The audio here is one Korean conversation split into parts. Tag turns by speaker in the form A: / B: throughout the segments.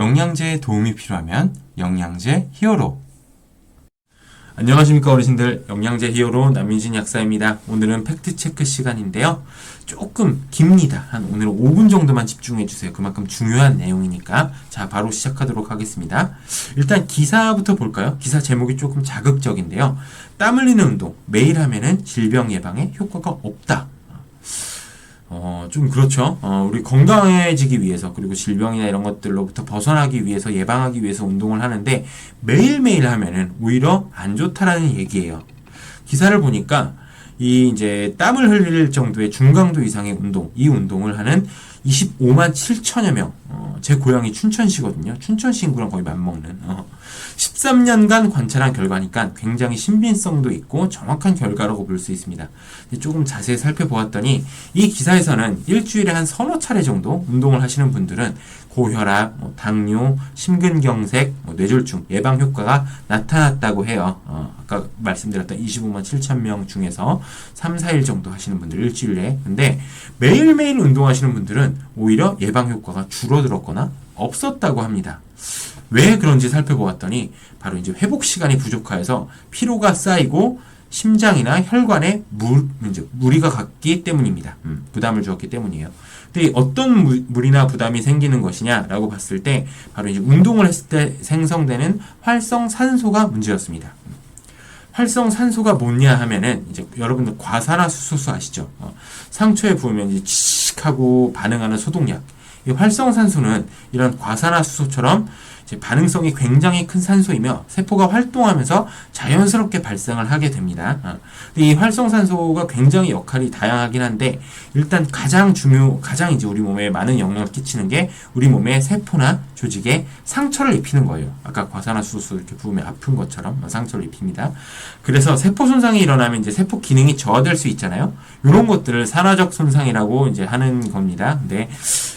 A: 영양제에 도움이 필요하면 영양제 히어로. 안녕하십니까 어르신들, 영양제 히어로 남민진 약사입니다. 오늘은 팩트체크 시간인데요. 조금 깁니다. 오늘은 5분 정도만 집중해주세요. 그만큼 중요한 내용이니까. 자, 바로 시작하도록 하겠습니다. 일단 기사부터 볼까요? 기사 제목이 조금 자극적인데요. 땀 흘리는 운동 매일 하면은 질병 예방에 효과가 없다. 좀 그렇죠. 우리 건강해지기 위해서, 그리고 질병이나 이런 것들로부터 벗어나기 위해서, 예방하기 위해서 운동을 하는데 매일매일 하면은 오히려 안 좋다라는 얘기예요. 기사를 보니까 이제 땀을 흘릴 정도의 중강도 이상의 운동, 이 운동을 하는 25만 7천여 명, 제 고향이 춘천시거든요. 춘천시 인구랑 거의 맞먹는, 13년간 관찰한 결과니까 굉장히 신빙성도 있고 정확한 결과라고 볼 수 있습니다. 조금 자세히 살펴보았더니 이 기사에서는 일주일에 한 서너 차례 정도 운동을 하시는 분들은 고혈압, 당뇨, 심근경색, 뇌졸중 예방 효과가 나타났다고 해요. 아까 말씀드렸던 25만 7천 명 중에서 3, 4일 정도 하시는 분들 일주일에. 근데 매일매일 운동하시는 분들은 오히려 예방 효과가 줄어들었거나 없었다고 합니다. 왜 그런지 살펴보았더니 바로 이제 회복 시간이 부족해서 피로가 쌓이고 심장이나 혈관에 무리가 갔기 때문입니다. 부담을 주었기 때문이에요. 근데 어떤 무리나 부담이 생기는 것이냐라고 봤을 때 바로 이제 운동을 했을 때 생성되는 활성산소가 문제였습니다. 활성산소가 뭐냐 하면은 이제 여러분들 과산화수소수 아시죠? 상처에 부으면 이제 치익하고 반응하는 소독약. 이 활성산소는 이런 과산화수소처럼 이제 반응성이 굉장히 큰 산소이며 세포가 활동하면서 자연스럽게 발생을 하게 됩니다. 근데 이 활성산소가 굉장히 역할이 다양하긴 한데 일단 가장 이제 우리 몸에 많은 영향을 끼치는 게 우리 몸의 세포나 조직에 상처를 입히는 거예요. 아까 과산화수소 이렇게 부으면 아픈 것처럼 상처를 입힙니다. 그래서 세포 손상이 일어나면 이제 세포 기능이 저하될 수 있잖아요. 이런 것들을 산화적 손상이라고 이제 하는 겁니다. 근데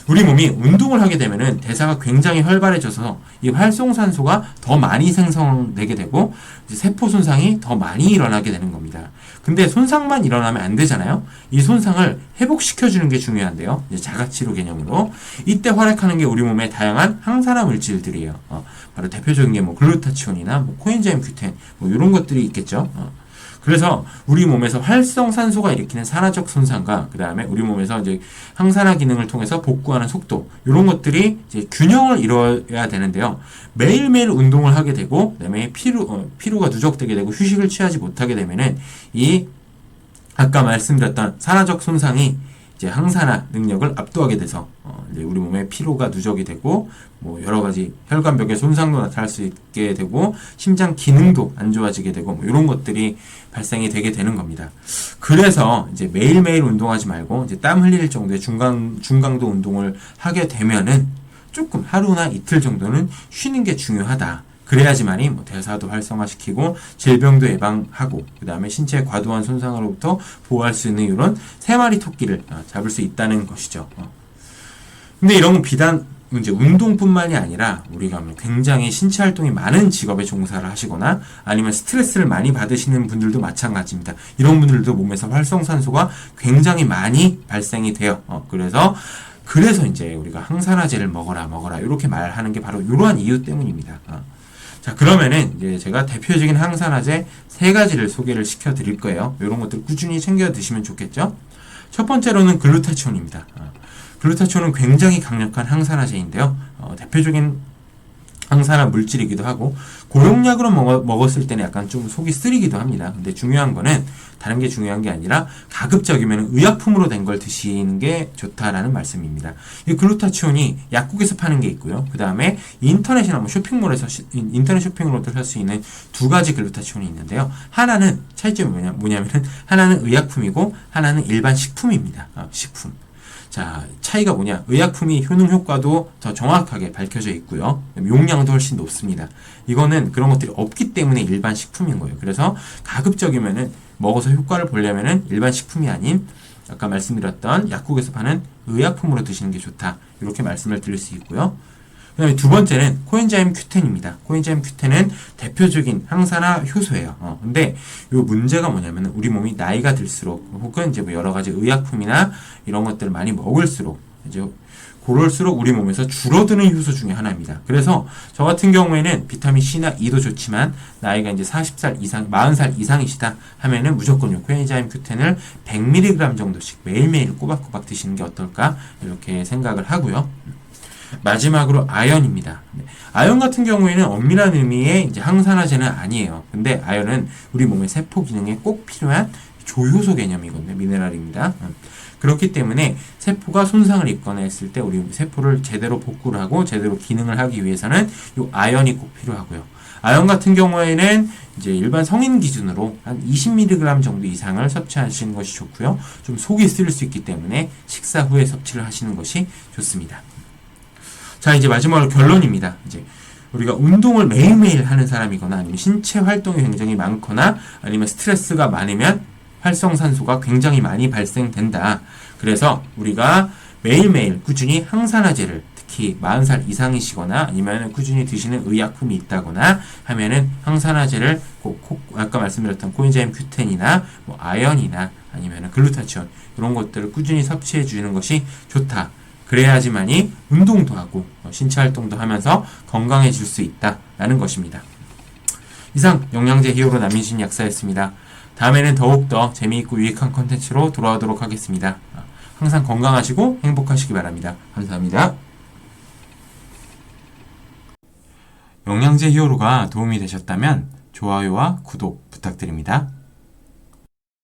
A: 우리 몸이 운동을 하게 되면은 대사가 굉장히 활발해져서 이 활성산소가 더 많이 생성되게 되고 이제 세포 손상이 더 많이 일어나게 되는 겁니다. 근데 손상만 일어나면 안 되잖아요. 이 손상을 회복시켜주는 게 중요한데요. 이제 자가치료 개념으로 이때 활약하는 게 우리 몸의 다양한 항산화 물질들이에요. 바로 대표적인 게 글루타치온이나 코엔자임 Q10 이런 것들이 있겠죠. 그래서 우리 몸에서 활성산소가 일으키는 산화적 손상과 그 다음에 우리 몸에서 이제 항산화 기능을 통해서 복구하는 속도 이런 것들이 이제 균형을 이뤄야 되는데요. 매일매일 운동을 하게 되고 그다음에 피로가 누적되게 되고 휴식을 취하지 못하게 되면은 이 아까 말씀드렸던 산화적 손상이 이제 항산화 능력을 압도하게 돼서 이제 우리 몸에 피로가 누적이 되고 여러 가지 혈관벽의 손상도 나타날 수 있게 되고 심장 기능도 안 좋아지게 되고 이런 것들이 발생이 되게 되는 겁니다. 그래서 이제 매일매일 운동하지 말고 이제 땀 흘릴 정도의 중강도 운동을 하게 되면은 조금 하루나 이틀 정도는 쉬는 게 중요하다. 그래야지만이 대사도 활성화시키고 질병도 예방하고 그 다음에 신체의 과도한 손상으로부터 보호할 수 있는 이런 3마리 토끼를 잡을 수 있다는 것이죠. 근데 이런 건 비단 이제 운동뿐만이 아니라 우리가 굉장히 신체 활동이 많은 직업에 종사를 하시거나 아니면 스트레스를 많이 받으시는 분들도 마찬가지입니다. 이런 분들도 몸에서 활성산소가 굉장히 많이 발생이 돼요. 그래서 이제 우리가 항산화제를 먹어라 이렇게 말하는 게 바로 이러한 이유 때문입니다. 자, 그러면은 이제 제가 대표적인 항산화제 3가지를 소개를 시켜 드릴 거예요. 이런 것들 꾸준히 챙겨 드시면 좋겠죠? 첫 번째로는 글루타치온입니다. 글루타치온은 굉장히 강력한 항산화제인데요. 대표적인 항산화 물질이기도 하고 고용약으로 먹었을 때는 약간 좀 속이 쓰리기도 합니다. 근데 중요한 거는 다른 게 중요한 게 아니라 가급적이면 의약품으로 된 걸 드시는 게 좋다라는 말씀입니다. 이 글루타치온이 약국에서 파는 게 있고요. 그 다음에 인터넷이나 쇼핑몰에서 인터넷 쇼핑으로도 살 수 있는 2가지 글루타치온이 있는데요. 하나는 차이점이 뭐냐면은 하나는 의약품이고 하나는 일반 식품입니다. 식품. 자, 차이가 뭐냐? 의약품이 효능 효과도 더 정확하게 밝혀져 있고요. 용량도 훨씬 높습니다. 이거는 그런 것들이 없기 때문에 일반 식품인 거예요. 그래서 가급적이면은 먹어서 효과를 보려면은 일반 식품이 아닌 아까 말씀드렸던 약국에서 파는 의약품으로 드시는 게 좋다. 이렇게 말씀을 드릴 수 있고요. 그 다음에 두 번째는 코엔자임 Q10입니다. 코엔자임 Q10은 대표적인 항산화 효소예요. 근데 요 문제가 뭐냐면 우리 몸이 나이가 들수록 혹은 이제 여러 가지 의약품이나 이런 것들을 많이 먹을수록 이제 그럴수록 우리 몸에서 줄어드는 효소 중에 하나입니다. 그래서 저 같은 경우에는 비타민 C나 E도 좋지만 나이가 이제 40살 이상, 40살 이상이시다 하면은 무조건 요 코엔자임 Q10을 100mg 정도씩 매일매일 꼬박꼬박 드시는 게 어떨까 이렇게 생각을 하고요. 마지막으로 아연입니다. 아연 같은 경우에는 엄밀한 의미의 이제 항산화제는 아니에요. 근데 아연은 우리 몸의 세포 기능에 꼭 필요한 조효소 개념이거든요. 미네랄입니다. 그렇기 때문에 세포가 손상을 입거나 했을 때 우리 세포를 제대로 복구를 하고 제대로 기능을 하기 위해서는 이 아연이 꼭 필요하고요. 아연 같은 경우에는 이제 일반 성인 기준으로 한 20mg 정도 이상을 섭취하시는 것이 좋고요. 좀 속이 쓰릴 수 있기 때문에 식사 후에 섭취를 하시는 것이 좋습니다. 자, 이제 마지막으로 결론입니다. 이제 우리가 운동을 매일매일 하는 사람이거나 아니면 신체 활동이 굉장히 많거나 아니면 스트레스가 많으면 활성산소가 굉장히 많이 발생된다. 그래서 우리가 매일매일 꾸준히 항산화제를 특히 40살 이상이시거나 아니면 꾸준히 드시는 의약품이 있다거나 하면은 항산화제를 꼭 아까 말씀드렸던 코엔자임 Q10이나 뭐 아연이나 아니면 글루타치온 이런 것들을 꾸준히 섭취해 주는 것이 좋다. 그래야지만이 운동도 하고 신체 활동도 하면서 건강해질 수 있다라는 것입니다. 이상 영양제 히어로 남인신 약사였습니다. 다음에는 더욱더 재미있고 유익한 컨텐츠로 돌아오도록 하겠습니다. 항상 건강하시고 행복하시기 바랍니다. 감사합니다. 영양제 히어로가 도움이 되셨다면 좋아요와 구독 부탁드립니다.